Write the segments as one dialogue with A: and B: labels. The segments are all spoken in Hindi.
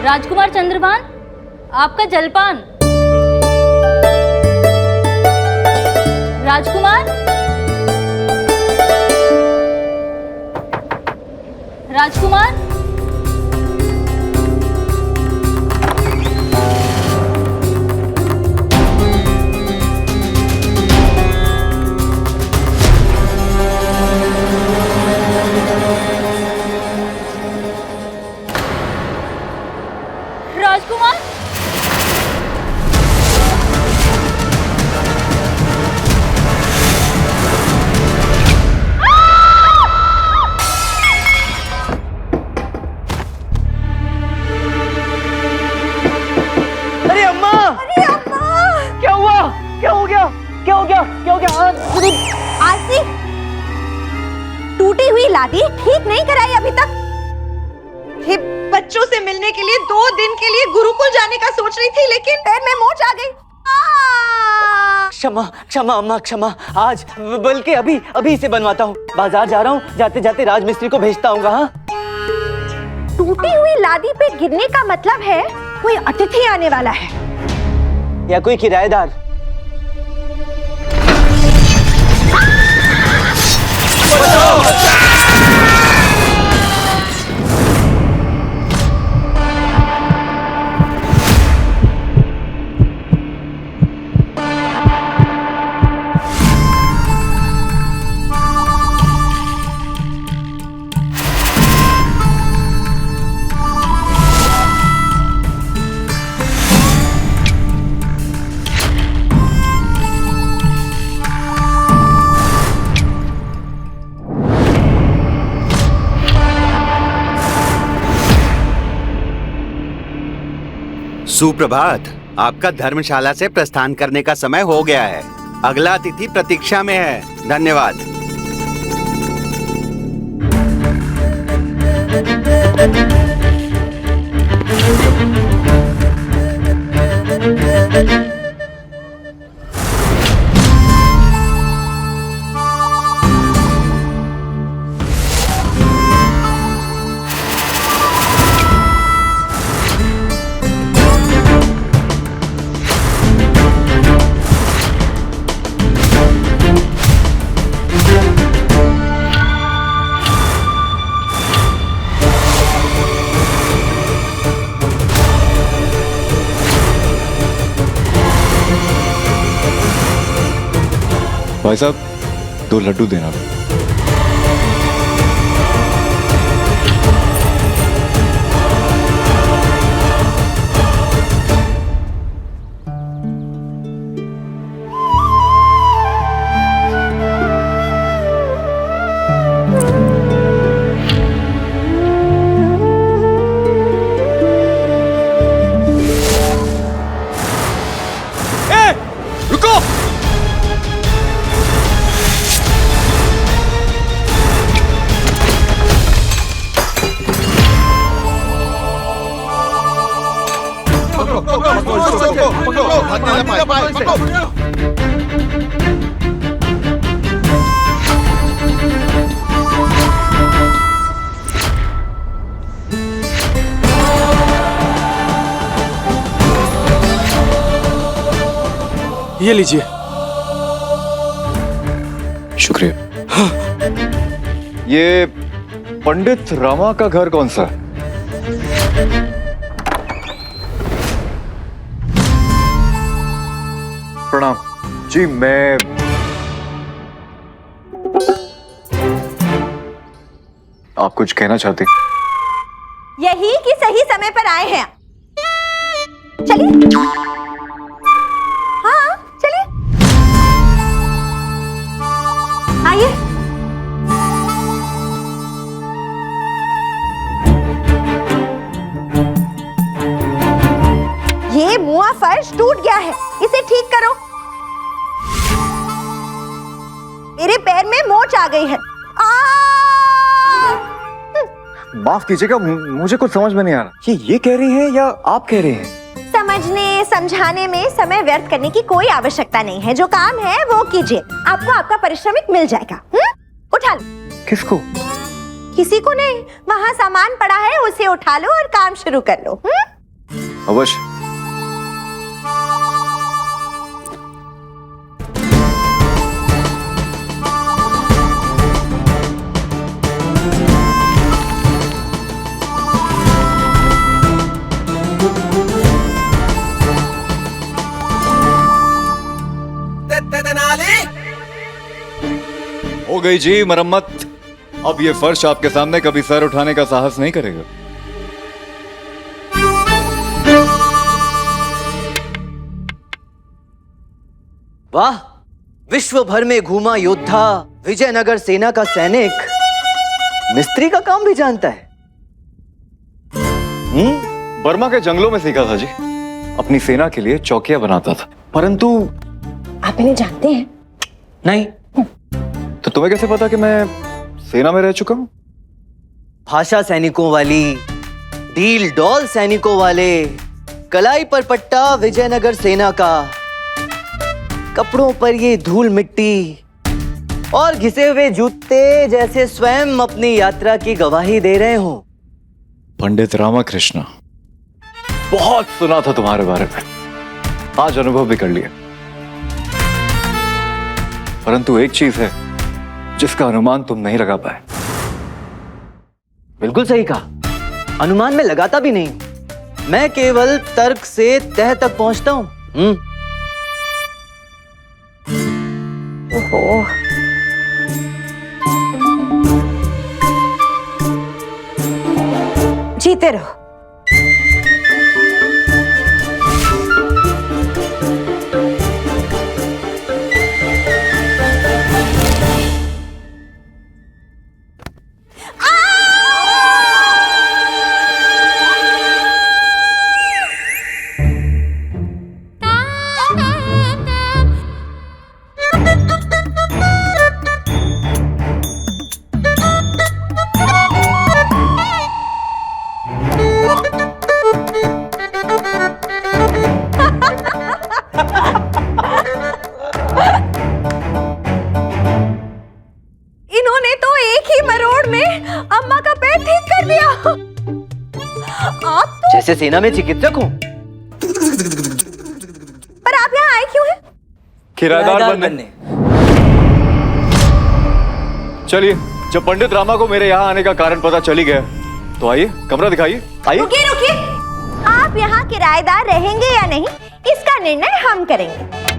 A: राजकुमार चंद्रभान, आपका जलपान। राजकुमार, राजकुमार, राजकुमार,
B: अरे अम्मा!
C: अरे अम्मा!
B: क्या हुआ? क्या हो गया? क्या हो गया? क्या हो गया?
C: आरती, टूटी हुई लादी ठीक नहीं कराई अभी तक। ये बच्चों से मिलने के लिए 2 दिन के लिए गुरुकुल जाने का सोच रही थी, लेकिन पैर में मोच आ गई।
B: क्षमा क्षमा अम्मा, क्षमा। आज बल्कि अभी अभी इसे बनवाता हूँ। बाजार जा रहा हूँ, जाते जाते राजमिस्त्री को भेजता हूँ। हाँ,
C: टूटी हुई लादी पे गिरने का मतलब है कोई अतिथि आने वाला है
B: या कोई किराएदार।
D: सुप्रभात। आपका धर्मशाला से प्रस्थान करने का समय हो गया है। अगला अतिथि प्रतीक्षा में है। धन्यवाद।
E: भाई साहब, 2 लड्डू देना।
D: रुको!
F: ये लीजिए।
E: शुक्रिया। हाँ। ये पंडित रामा का घर कौन सा है? प्रणाम जी। मैं आप कुछ कहना चाहते?
C: यही कि सही समय पर आए हैं। चलिए। हाँ, चलिए। आइए। ये मुआ फर्श टूट गया है, इसे ठीक करो। मेरे पैर में मोच आ गई है।
E: माफ कीजिएगा, मुझे कुछ समझ में नहीं आ रहा। ये कह रही हैं या आप कह रहे हैं?
C: समझने समझाने में समय व्यर्थ करने की कोई आवश्यकता नहीं है। जो काम है वो कीजिए, आपको आपका पारिश्रमिक मिल जाएगा। उठा लो।
E: किसको?
C: किसी को नहीं, वहाँ सामान पड़ा है उसे उठा लो और काम शुरू कर लो।
E: अवश्य। हो गई जी मरम्मत। अब ये फर्श आपके सामने कभी सर उठाने का साहस नहीं करेगा।
B: वाह, विश्व भर में घूमा योद्धा, विजयनगर सेना का सैनिक, मिस्त्री का काम भी जानता है।
E: बर्मा के जंगलों में सीखा था जी। अपनी सेना के लिए चौकियां बनाता था। परंतु
C: आप इन्हें जानते हैं?
B: नहीं।
E: तो तुम्हें कैसे पता कि मैं सेना में रह चुका हूं?
B: भाषा सैनिकों वाली, डील डॉल सैनिकों वाले, कलाई पर पट्टा विजयनगर सेना का, कपड़ों पर ये धूल मिट्टी और घिसे हुए जूते जैसे स्वयं अपनी यात्रा की गवाही दे रहे हो।
E: पंडित रामाकृष्ण, बहुत सुना था तुम्हारे बारे में, आज अनुभव भी कर लिया। परंतु एक चीज है जिसका अनुमान तुम नहीं लगा पाए।
B: बिल्कुल सही कहा, अनुमान में लगाता भी नहीं, मैं केवल तर्क से तह तक पहुंचता हूं।
C: ओहो, जीते रहो। इन्होंने तो एक ही मरोड़ में अम्मा का पैर ठीक कर दिया। आप
B: जैसे सेना में चिकित्सक हूं।
C: पर आप यहाँ आए क्यों हैं?
E: किराएदार बनने। चलिए, जब पंडित रामा को मेरे यहाँ आने का कारण पता चली गया तो आइए, कमरा दिखाइए। आइए।
C: रुकिए रुकिए, आप यहाँ किराएदार रहेंगे या नहीं इसका निर्णय हम करेंगे।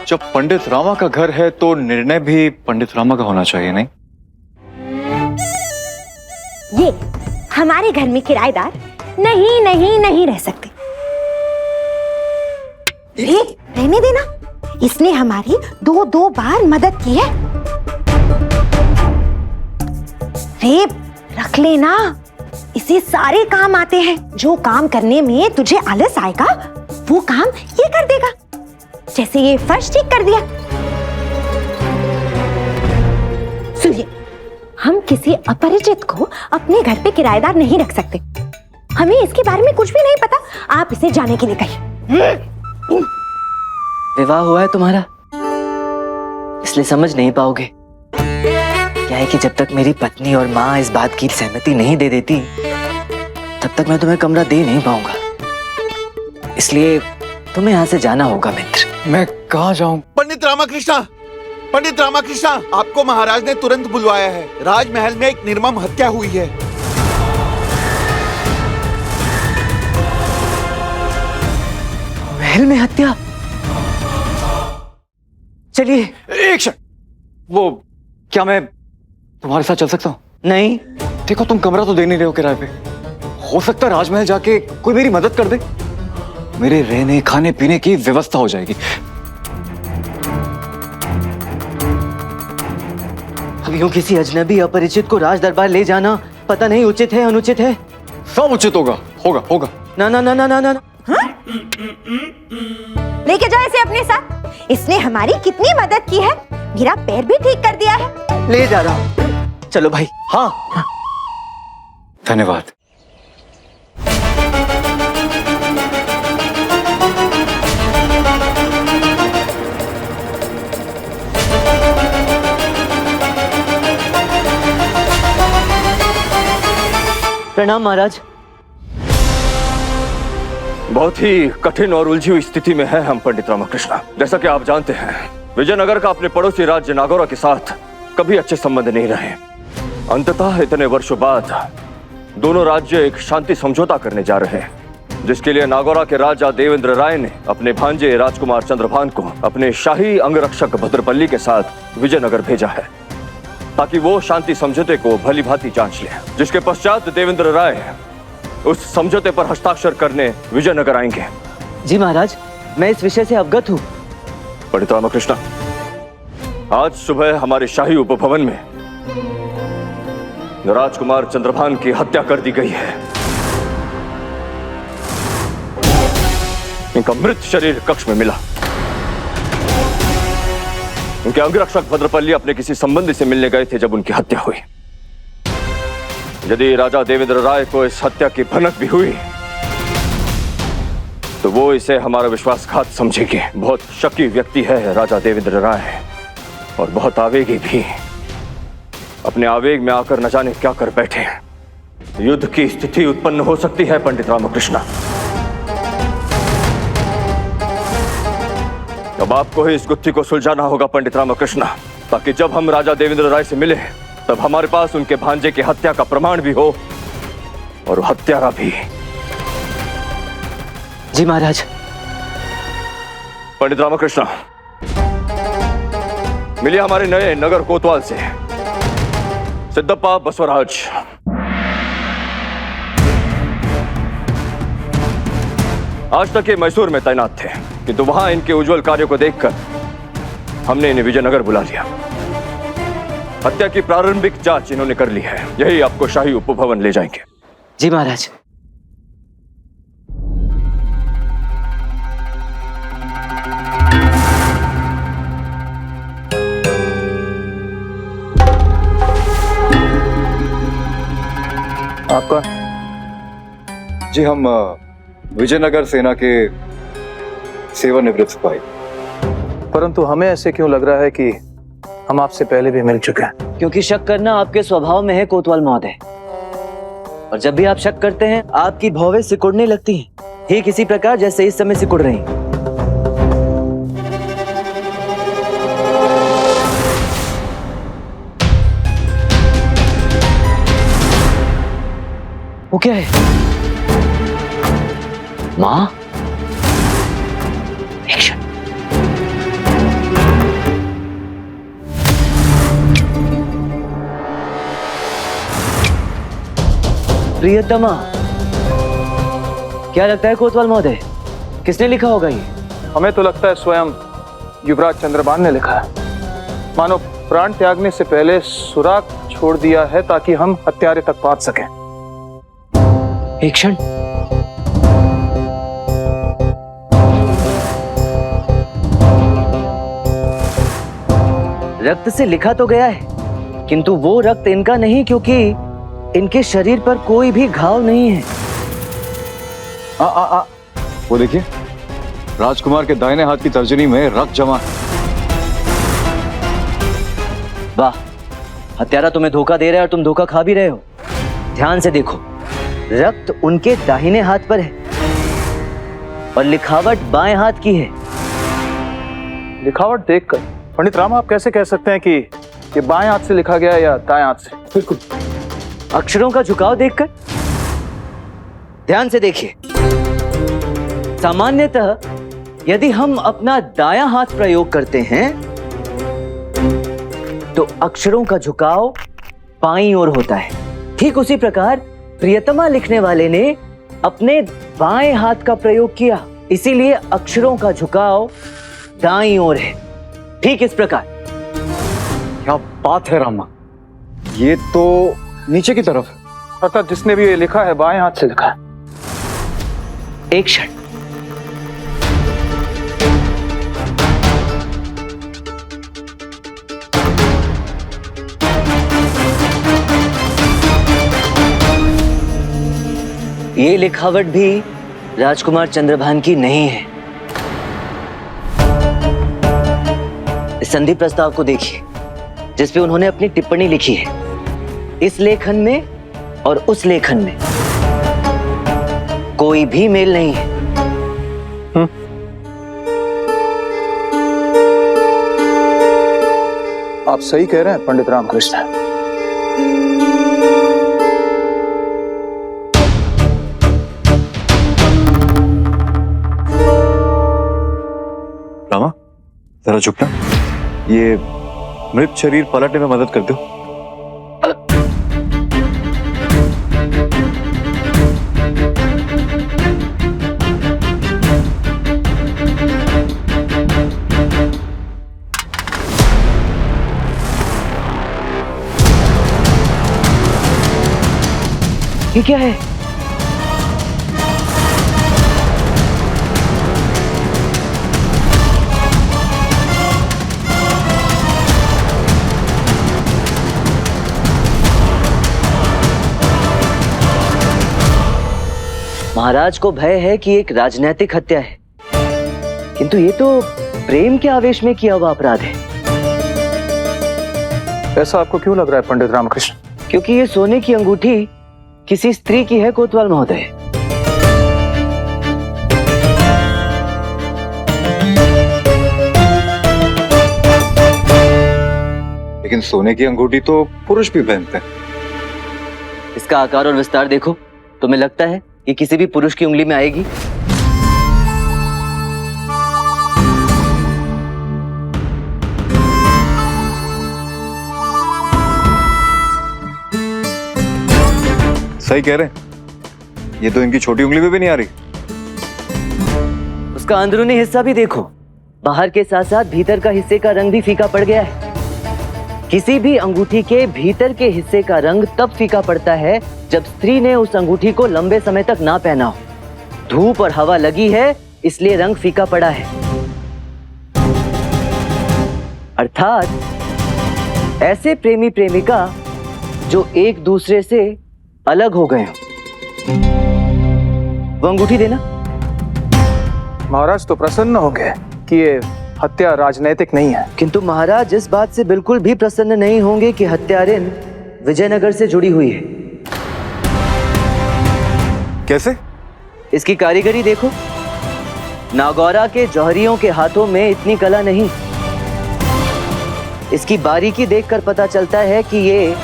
E: जब पंडित रामा का घर है तो निर्णय भी पंडित रामा का होना चाहिए, नहीं?
C: ये हमारे घर में किराएदार नहीं रह सकते। रहने देना, इसने हमारी दो बार मदद की है। रे रख लेना, इसे सारे काम आते हैं। जो काम करने में तुझे आलस आएगा वो काम ये कर देगा। जैसे ये फर्श ठीक कर दिया। सुनिए, हम किसी अपरिचित को अपने घर पे किराएदार नहीं रख सकते। हमें इसके बारे में कुछ भी नहीं पता। आप इसे जाने के लिए कहिए।
B: विवाह हुआ है तुम्हारा, इसलिए समझ नहीं पाओगे। क्या है कि जब तक मेरी पत्नी और माँ इस बात की सहमति नहीं दे देती तब तक मैं तुम्हें कमरा दे नहीं पाऊंगा। इसलिए तुम्हें यहाँ से जाना होगा मित्र।
E: मैं कहाँ जाऊं?
D: पंडित रामाकृष्ण, पंडित रामाकृष्ण, आपको महाराज ने तुरंत बुलवाया है। राजमहल में एक निर्मम हत्या हुई है।
B: महल में हत्या? चलिए।
E: एक क्षण, वो क्या मैं तुम्हारे साथ चल सकता हूँ?
B: नहीं।
E: देखो, तुम कमरा तो दे नहीं रहे हो किराए पे। हो सकता है राजमहल जाके कोई मेरी मदद कर दे, मेरे रहने खाने पीने की व्यवस्था हो जाएगी।
B: अब यूं किसी अजनबी अपरिचित को राज दरबार ले जाना पता नहीं उचित है अनुचित है।
E: सब उचित होगा, होगा होगा।
B: ना ना ना ना ना ना।
C: लेके जाओ इसे अपने साथ। इसने हमारी कितनी मदद की है। मेरा पैर भी ठीक कर दिया है।
B: ले जा रहा हूं। चलो भाई। हाँ,
E: धन्यवाद।
B: प्रणाम महाराज।
G: बहुत ही कठिन और उलझी हुई स्थिति में है हम पंडित रामकृष्ण। जैसा कि आप जानते हैं, विजयनगर का अपने पड़ोसी राज्य नागौरा के साथ कभी अच्छे संबंध नहीं रहे। अंततः इतने वर्षों बाद दोनों राज्य एक शांति समझौता करने जा रहे हैं, जिसके लिए नागौरा के राजा देवेंद्र राय ने अपने भांजे राजकुमार चंद्रभान को अपने शाही अंगरक्षक भद्रपल्ली के साथ विजयनगर भेजा है, ताकि वो शांति समझौते को भली भांति जांच ले, जिसके पश्चात देवेंद्र राय उस समझौते पर हस्ताक्षर करने विजयनगर आएंगे।
B: जी महाराज, मैं इस विषय से अवगत हूँ।
G: पंडित रामकृष्ण, आज सुबह हमारे शाही उपभवन में राजकुमार चंद्रभान की हत्या कर दी गई है। इनका मृत शरीर कक्ष में मिला। उनके अंगरक्षक भद्रपल्ली अपने किसी संबंधी से मिलने गए थे जब उनकी हत्या हुई। यदि राजा देवेंद्र राय को इस हत्या की भनक भी हुई तो वो इसे हमारा विश्वासघात समझेंगे। बहुत शकी व्यक्ति है राजा देवेंद्र राय, और बहुत आवेगी भी। अपने आवेग में आकर न जाने क्या कर बैठे। युद्ध की स्थिति उत्पन्न हो सकती है पंडित रामकृष्ण। अब आपको ही इस गुत्थी को सुलझाना होगा पंडित रामकृष्ण, ताकि जब हम राजा देवेंद्र राय से मिले तब हमारे पास उनके भांजे की हत्या का प्रमाण भी हो और हत्यारा भी।
B: जी महाराज।
G: पंडित रामकृष्ण, मिलिए हमारे नए नगर कोतवाल से, सिद्धप्पा बसवराज। आज तक ये मैसूर में तैनात थे, किंतु वहां इनके उज्जवल कार्यों को देखकर हमने इन्हें विजयनगर बुला लिया। हत्या की प्रारंभिक जांच इन्होंने कर ली है। यही आपको शाही उपभवन ले जाएंगे।
B: जी महाराज।
E: आपका? जी, हम विजयनगर सेना के सेवानिवृत्त सिपाही।
F: परंतु हमें ऐसे क्यों लग रहा है कि हम आपसे पहले भी मिल चुके हैं?
B: क्योंकि शक करना आपके स्वभाव में है कोतवाल महोदय, और जब भी आप शक करते हैं आपकी भौवें सिकुड़ने लगती हैं, ठीक इसी प्रकार जैसे इस समय सिकुड़ रही हैं। वो क्या है? माँ? एक्शन। प्रियतमा, क्या लगता है कोतवाल महोदय, किसने लिखा होगा ये?
F: हमें तो लगता है स्वयं युवराज चंद्रभान ने लिखा है। मानो प्राण त्यागने से पहले सुराग छोड़ दिया है ताकि हम हत्यारे तक पहुंच सकें।
B: एक क्षण। रक्त से लिखा तो गया है, किंतु वो रक्त इनका नहीं, क्योंकि इनके शरीर पर कोई भी घाव नहीं है।
E: वो देखिए, राजकुमार के दाहिने हाथ की तर्जनी में रक्त जमा है।
B: वाह, हत्यारा तुम्हें धोखा दे रहा है और तुम धोखा खा भी रहे हो। ध्यान से देखो, रक्त उनके दाहिने हाथ पर है और लिखावट बाएं हाथ की है।
F: लिखावट देखकर पंडित राम, आप कैसे कह सकते हैं कि ये बाएं हाथ से लिखा गया है या दाएं हाथ से?
B: बिल्कुल, अक्षरों का झुकाव देखकर। ध्यान से देखिए, सामान्यतः यदि हम अपना दायां हाथ प्रयोग करते हैं तो अक्षरों का झुकाव बाईं ओर होता है। ठीक उसी प्रकार प्रियतमा लिखने वाले ने अपने बाएं हाथ का प्रयोग किया, इसीलिए अक्षरों का झुकाव दाईं ओर है। ठीक इस प्रकार।
E: क्या बात है रामा, ये तो नीचे की तरफ है।
F: अर्थात जिसने भी ये लिखा है बाएं हाथ से लिखा है।
B: एक क्षण। ये लिखावट भी राजकुमार चंद्रभान की नहीं है। इस संधि प्रस्ताव को देखिए, जिस पे उन्होंने अपनी टिप्पणी लिखी है। इस लेखन में और उस लेखन में कोई भी मेल नहीं है।
F: आप सही कह रहे हैं पंडित रामकृष्ण।
E: रामा, जरा झुकना। ये मृत शरीर पलटने में मदद कर दो।
B: ये क्या है? महाराज को भय है कि एक राजनैतिक हत्या है, किंतु ये तो प्रेम के आवेश में किया हुआ अपराध है।
F: ऐसा आपको क्यों लग रहा है पंडित रामकृष्ण?
B: क्योंकि ये सोने की अंगूठी किसी स्त्री की है कोतवाल महोदय।
E: लेकिन सोने की अंगूठी तो पुरुष भी पहनते हैं।
B: इसका आकार और विस्तार देखो, तुम्हें लगता है ये किसी भी पुरुष की उंगली में आएगी?
E: सही कह रहे हैं, ये तो इनकी छोटी उंगली में भी नहीं आ रही।
B: उसका अंदरूनी हिस्सा भी देखो, बाहर के साथ साथ भीतर का हिस्से का रंग भी फीका पड़ गया है। किसी भी अंगूठी के भीतर के हिस्से का रंग तब फीका पड़ता है जब स्त्री ने उस अंगूठी को लंबे समय तक ना पहना हो। धूप और हवा लगी है, इसलिए रंग फीका पड़ा है। अर्थात ऐसे प्रेमी प्रेमिका जो एक दूसरे से अलग हो गए हो। वो अंगूठी देना।
F: महाराज तो प्रसन्न होंगे कि ये हत्या राजनैतिक नहीं है।
B: किंतु महाराज इस बात से बिल्कुल भी प्रसन्न नहीं होंगे कि हत्यारिन विजयनगर से जुड़ी हुई है।
E: कैसे?
B: इसकी कारीगरी देखो, नागौरा के जौहरियों के हाथों में इतनी कला नहीं। इसकी बारीकी देखकर पता चलता है कि ये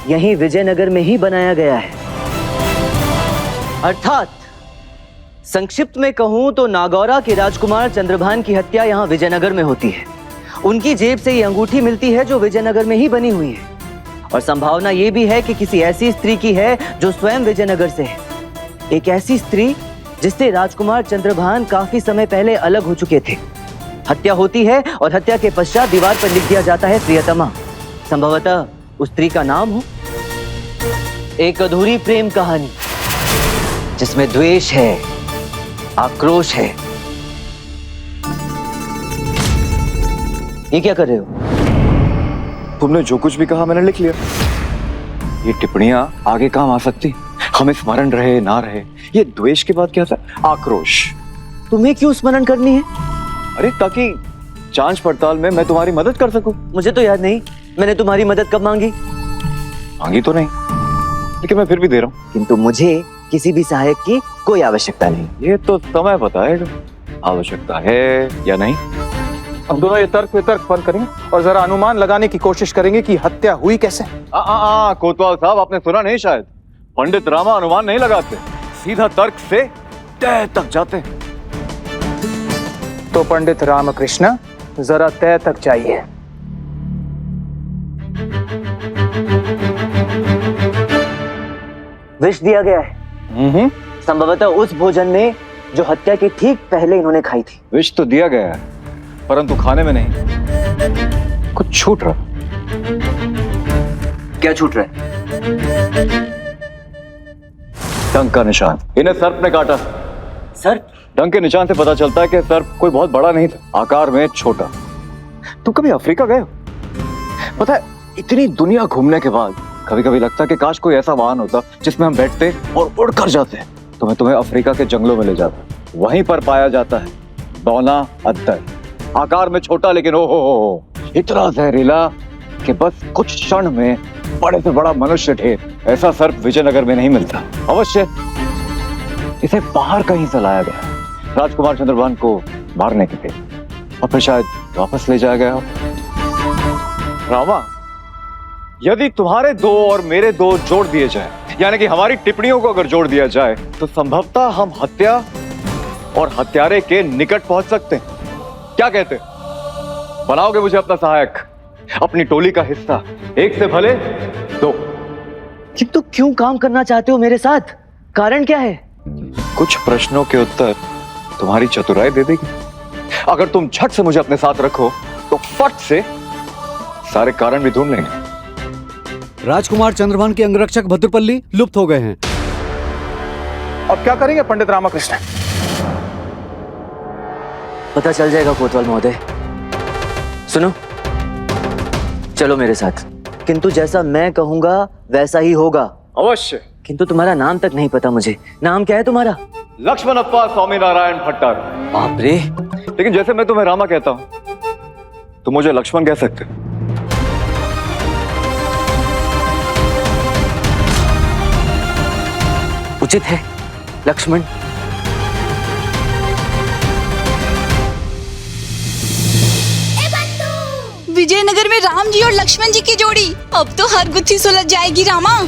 B: यहीं विजयनगर में ही बनाया गया है। अर्थात संक्षिप्त में कहूं तो नागौरा के राजकुमार चंद्रभान की हत्या यहां विजयनगर में होती है। उनकी जेब से ये अंगूठी मिलती है जो विजयनगर में ही बनी हुई है, और संभावना ये भी है कि किसी ऐसी स्त्री की है जो स्वयं विजयनगर से है। एक ऐसी स्त्री जिससे राजकुमार चंद्रभान काफी समय पहले अलग हो चुके थे। हत्या होती है और हत्या के पश्चात दीवार पर लिख दिया जाता है प्रियतमा। संभवतः उस स्त्री का नाम हो। एक अधूरी प्रेम कहानी जिसमें द्वेष है, आक्रोश है। ये क्या कर रहे हो?
E: तुमने जो कुछ भी कहा मैंने लिख लिया। ये टिप्पणियां आगे काम आ सकती, हमें स्मरण रहे ना रहे। ये द्वेष के बाद क्या था? आक्रोश।
B: तुम्हें क्यों स्मरण करनी है?
E: अरे ताकि जांच पड़ताल में मैं तुम्हारी मदद कर सकूं।
B: मुझे तो याद नहीं मैंने तुम्हारी मदद कब मांगी।
E: मांगी तो नहीं, लेकिन मैं फिर भी दे रहा हूं।
B: किंतु मुझे किसी भी सहायक की कोई आवश्यकता नहीं।
E: ये तो समय बताएगा आवश्यकता है या नहीं।
F: हम दोनों ये तर्क वितर्क बंद करेंगे और जरा अनुमान लगाने की कोशिश करेंगे कि हत्या हुई कैसे।
E: कोतवाल साहब, आपने सुना नहीं शायद। पंडित रामा अनुमान नहीं लगाते, सीधा तर्क से तय तक जाते हैं।
F: तो पंडित रामकृष्ण जरा तय तक जाइए।
B: विष दिया गया है, संभवतः उस भोजन में जो हत्या के ठीक पहले इन्होंने खाई थी।
E: विष तो दिया गया है, परंतु खाने में नहीं। कुछ छूट रहा।
B: क्या छूट रहा है?
E: डंक का निशान। इन्हें सर्प ने काटा।
B: सर,
E: डंक के निशान से पता चलता है कि सर्प कोई बहुत बड़ा नहीं था, आकार में छोटा। तुम कभी अफ्रीका गए हो? पता है, इतनी दुनिया घूमने के बाद कभी कभी लगता है कि काश कोई ऐसा वाहन होता जिसमें हम बैठते और उड़कर जाते। तो मैं तुम्हें अफ्रीका के जंगलों में ले जाता। वहीं पर पाया जाता है बौना अद्दर। आकार में छोटा, लेकिन ओ इतना जहरीला कि बस कुछ क्षण में बड़े से बड़ा मनुष्य ढेर। ऐसा सर्प विजयनगर में नहीं मिलता। अवश्य इसे बाहर कहीं से लाया गया, राजकुमार चंद्रभान को मारने के लिए, और फिर शायद वापस ले जाया गया हो। रामा, यदि तुम्हारे दो और मेरे दो जोड़ दिए जाए, यानी कि हमारी टिप्पणियों को अगर जोड़ दिया जाए, तो संभवतः हम हत्या और हत्यारे के निकट पहुंच सकते हैं। क्या कहते हैं? बनाओगे मुझे अपना सहायक, अपनी टोली का हिस्सा? एक से भले दो।
B: किंतु क्यों काम करना चाहते हो मेरे साथ? कारण क्या है?
E: कुछ प्रश्नों के उत्तर तुम्हारी चतुराई दे देगी। अगर तुम झट से मुझे अपने साथ रखो तो फट से सारे कारण भी ढूंढ लेंगे।
H: राजकुमार चंद्रभान के अंगरक्षक भद्रपल्ली लुप्त हो गए हैं।
F: अब क्या करेंगे पंडित रामकृष्ण?
B: पता चल जाएगा कोतवाल महोदय। सुनो, चलो मेरे साथ। किंतु जैसा मैं कहूंगा वैसा ही होगा।
E: अवश्य।
B: किंतु तुम्हारा नाम तक नहीं पता मुझे। नाम क्या है तुम्हारा?
E: लक्ष्मणप्पा स्वामी नारायण भट्टार।
B: बाप रे।
E: लेकिन जैसे मैं तुम्हें रामा कहता हूं, तुम मुझे लक्ष्मण कह सकते हो।
B: उचित है लक्ष्मण।
I: विजयनगर में राम जी और लक्ष्मण जी की जोड़ी अब तो हर गुत्थी सुलझ जाएगी रामा।